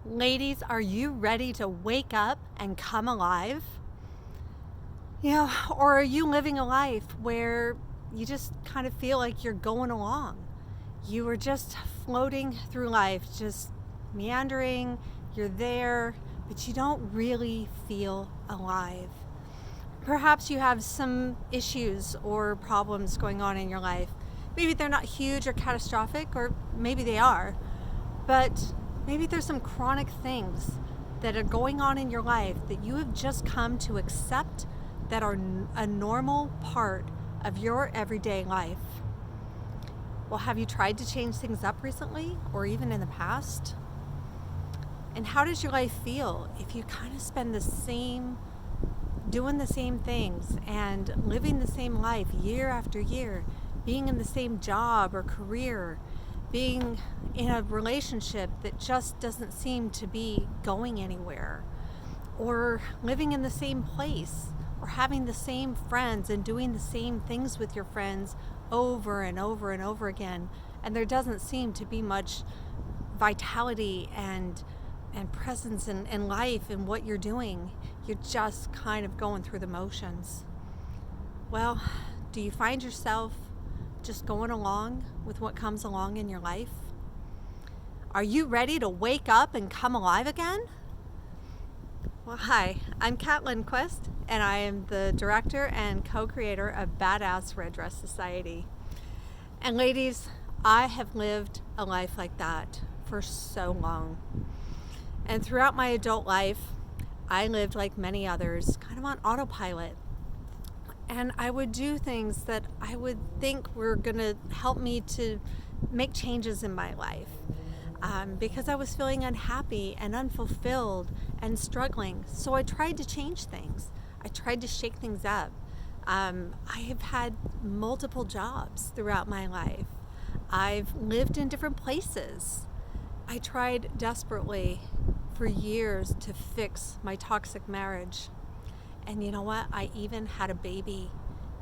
Ladies, are you ready to wake up and come alive? Or are you living a life where you just kind of feel like you're going along? You are just floating through life, just meandering, you're there, but you don't really feel alive. Perhaps you have some issues or problems going on in your life. Maybe they're not huge or catastrophic, or maybe they are, but maybe there's some chronic things that are going on in your life that you have just come to accept that are a normal part of your everyday life. Well, have you tried to change things up recently or even in the past? And how does your life feel if you kind of spend doing the same things and living the same life year after year, being in the same job or career, being in a relationship that just doesn't seem to be going anywhere, or living in the same place, or having the same friends and doing the same things with your friends over and over and over again, and there doesn't seem to be much vitality and presence and life in what you're doing. You're just kind of going through the motions. Well, do you find yourself just going along with what comes along in your life? Are you ready to wake up and come alive again? Well, hi, I'm Kat Lindquist, and I am the director and co-creator of Badass Red Dress Society. And ladies, I have lived a life like that for so long. And throughout my adult life, I lived like many others, kind of on autopilot. And I would do things that I would think were going to help me to make changes in my life, because I was feeling unhappy and unfulfilled and struggling. So I tried to change things. I tried to shake things up. I have had multiple jobs throughout my life. I've lived in different places. I tried desperately for years to fix my toxic marriage. And you know what? I even had a baby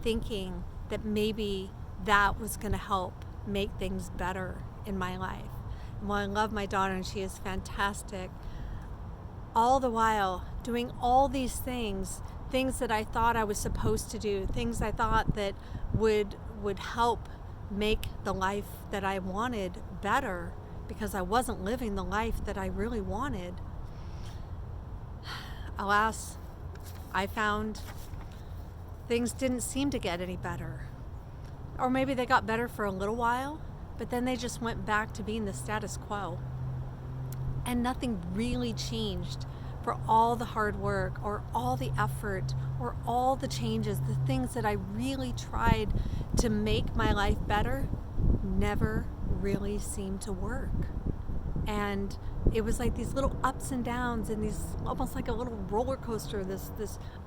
thinking that maybe that was going to help make things better in my life. And while I love my daughter and she is fantastic, all the while doing all these things that I thought I was supposed to do, things I thought that would help make the life that I wanted better, because I wasn't living the life that I really wanted. Alas, I found things didn't seem to get any better. Or maybe they got better for a little while, but then they just went back to being the status quo. And nothing really changed for all the hard work or all the effort or all the changes, the things that I really tried to make my life better never really seemed to work. And it was like these little ups and downs, and these almost like a little roller coaster, this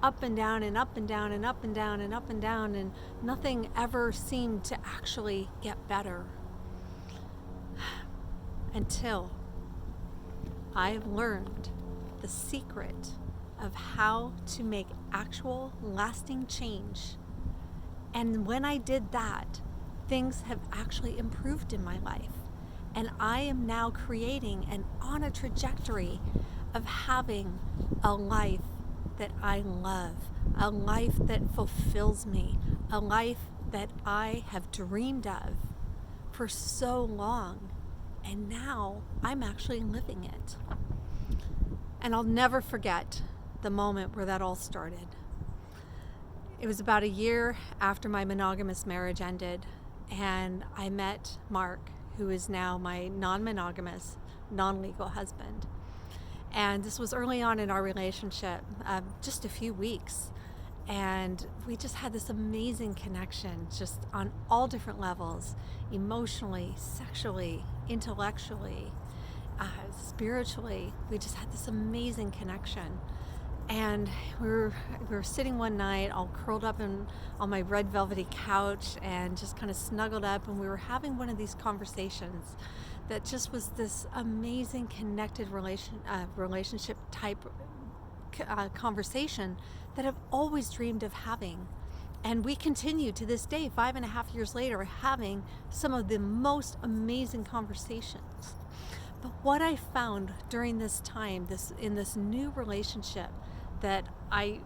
up and down and up and down and up and down and up and down, and nothing ever seemed to actually get better. Until I've learned the secret of how to make actual lasting change. And when I did that, things have actually improved in my life. And I am now creating and on a trajectory of having a life that I love, a life that fulfills me, a life that I have dreamed of for so long. And now I'm actually living it. And I'll never forget the moment where that all started. It was about a year after my monogamous marriage ended, and I met Mark, who is now my non-monogamous, non-legal husband. And this was early on in our relationship, just a few weeks. And we just had this amazing connection, just on all different levels, emotionally, sexually, intellectually, spiritually. We just had this amazing connection. And we were sitting one night all curled up on my red velvety couch and just kind of snuggled up, and we were having one of these conversations that just was this amazing connected relationship type conversation that I've always dreamed of having. And we continue to this day, 5.5 years later, having some of the most amazing conversations. But what I found during this time, in this new relationship that I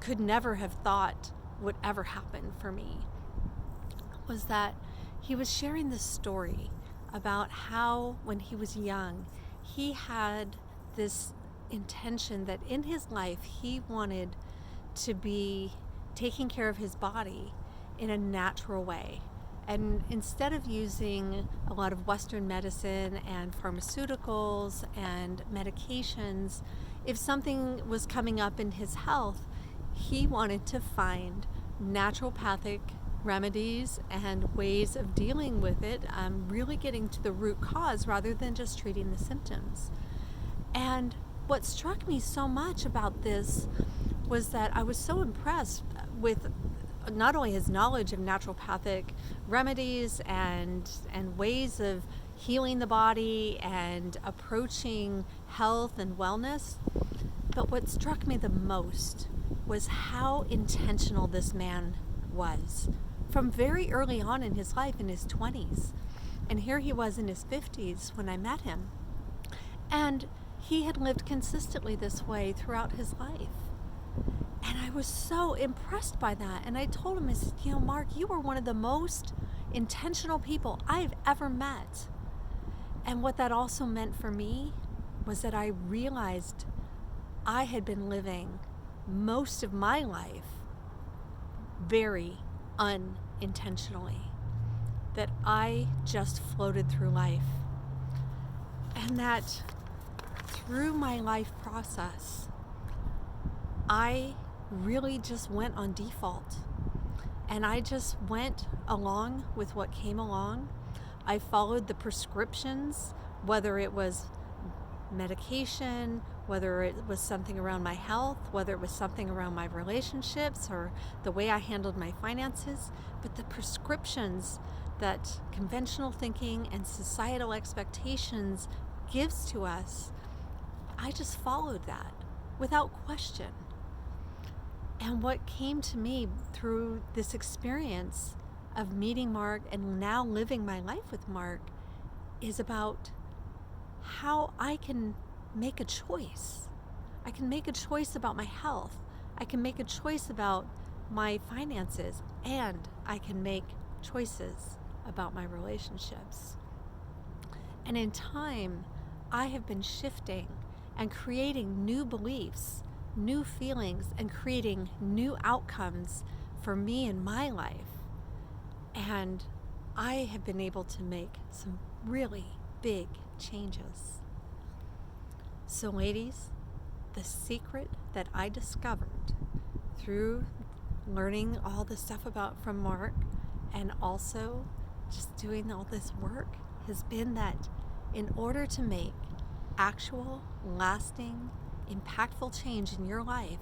could never have thought would ever happen for me, was that he was sharing this story about how when he was young, he had this intention that in his life he wanted to be taking care of his body in a natural way. And instead of using a lot of Western medicine and pharmaceuticals and medications, if something was coming up in his health, he wanted to find naturopathic remedies and ways of dealing with it, really getting to the root cause rather than just treating the symptoms. And what struck me so much about this was that I was so impressed with not only his knowledge of naturopathic remedies and ways of healing the body and approaching health and wellness, but what struck me the most was how intentional this man was from very early on in his life, in his 20s. And here he was in his 50s when I met him. And he had lived consistently this way throughout his life. And I was so impressed by that. And I told him, I said, Mark, you are one of the most intentional people I've ever met. And what that also meant for me was that I realized I had been living most of my life very unintentionally, that I just floated through life. And that through my life process, I really just went on default. And I just went along with what came along. I followed the prescriptions, whether it was medication, whether it was something around my health, whether it was something around my relationships or the way I handled my finances. But the prescriptions that conventional thinking and societal expectations gives to us, I just followed that without question. And what came to me through this experience of meeting Mark and now living my life with Mark is about how I can make a choice. I can make a choice about my health. I can make a choice about my finances, and I can make choices about my relationships. And in time, I have been shifting and creating new beliefs, new feelings, and creating new outcomes for me in my life. And I have been able to make some really big changes. So ladies, the secret that I discovered through learning all the stuff from Mark and also just doing all this work has been that in order to make actual, lasting, impactful change in your life,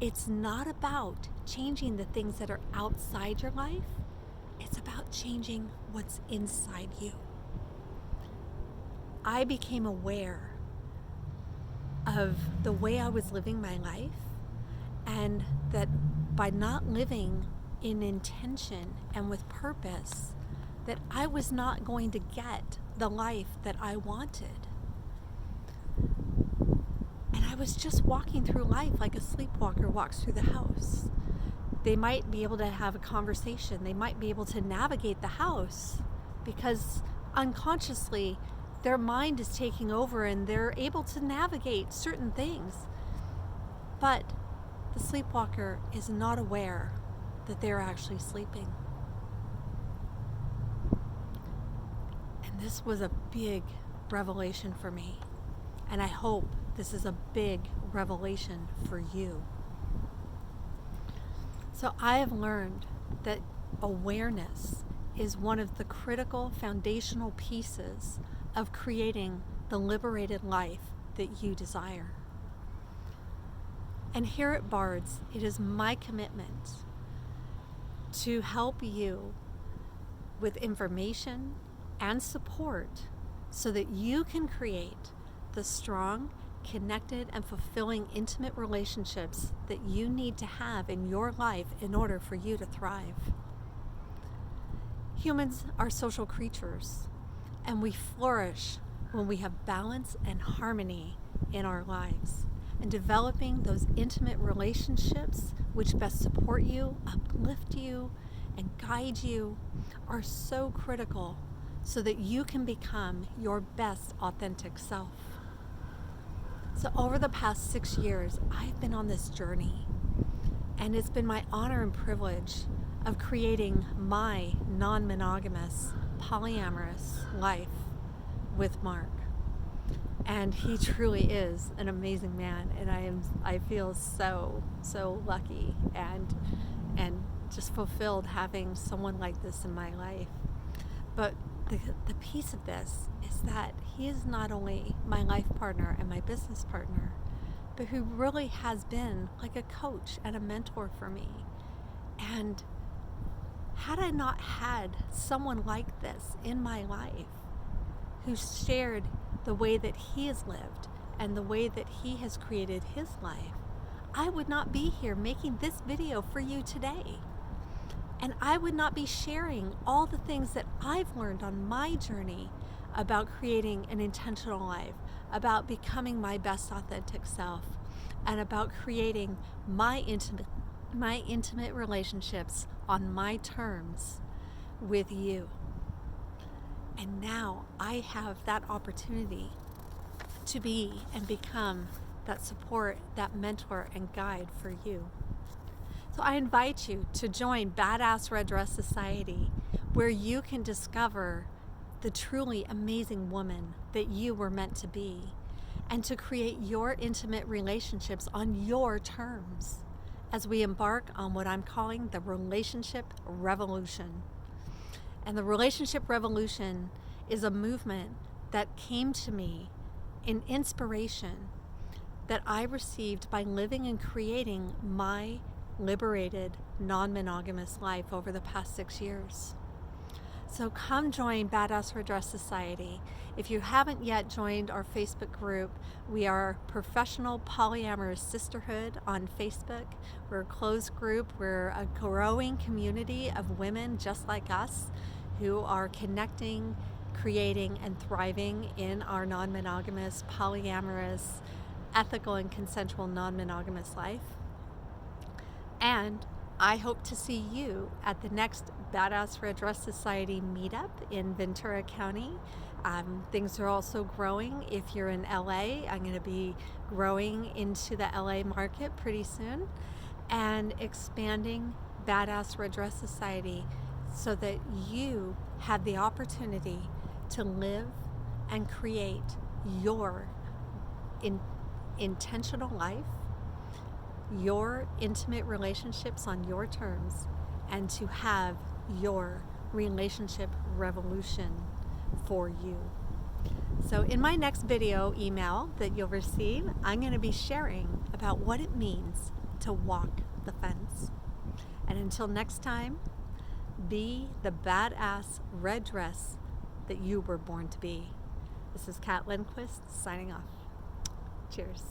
it's not about changing the things that are outside your life. It's about changing what's inside you. I became aware of the way I was living my life, and that by not living in intention and with purpose, that I was not going to get the life that I wanted. And I was just walking through life like a sleepwalker walks through the house. They might be able to have a conversation. They might be able to navigate the house because unconsciously their mind is taking over and they're able to navigate certain things. But the sleepwalker is not aware that they're actually sleeping. And this was a big revelation for me. And I hope this is a big revelation for you. So I have learned that awareness is one of the critical foundational pieces of creating the liberated life that you desire. And here at Bards, it is my commitment to help you with information and support so that you can create the strong, connected, and fulfilling intimate relationships that you need to have in your life in order for you to thrive. Humans are social creatures, and we flourish when we have balance and harmony in our lives. And developing those intimate relationships which best support you, uplift you, and guide you are so critical so that you can become your best authentic self. So over the past 6 years, I've been on this journey, and it's been my honor and privilege of creating my non-monogamous, polyamorous life with Mark. And he truly is an amazing man, and I feel so lucky and just fulfilled having someone like this in my life. But the piece of this is that he is not only my life partner and my business partner, but who really has been like a coach and a mentor for me. And had I not had someone like this in my life who shared the way that he has lived and the way that he has created his life, I would not be here making this video for you today. And I would not be sharing all the things that I've learned on my journey about creating an intentional life, about becoming my best authentic self, and about creating my intimate relationships on my terms with you. And now I have that opportunity to be and become that support, that mentor and guide for you. So I invite you to join Badass Red Dress Society, where you can discover the truly amazing woman that you were meant to be, and to create your intimate relationships on your terms as we embark on what I'm calling the relationship revolution. And the relationship revolution is a movement that came to me in inspiration that I received by living and creating my liberated, non-monogamous life over the past 6 years. So come join Badass Red Dress Society. If you haven't yet joined our Facebook group, we are Professional Polyamorous Sisterhood on Facebook. We're a closed group. We're a growing community of women just like us who are connecting, creating, and thriving in our non-monogamous, polyamorous, ethical, and consensual non-monogamous life. And I hope to see you at the next Badass Red Dress Society meetup in Ventura County. Things are also growing. If you're in LA, I'm going to be growing into the LA market pretty soon and expanding Badass Red Dress Society so that you have the opportunity to live and create your intentional life, your intimate relationships on your terms, and to have your relationship revolution for you. So in my next video email that you'll receive, I'm going to be sharing about what it means to walk the fence. And until next time, be the badass red dress that you were born to be. This is Kat Lindquist signing off. Cheers.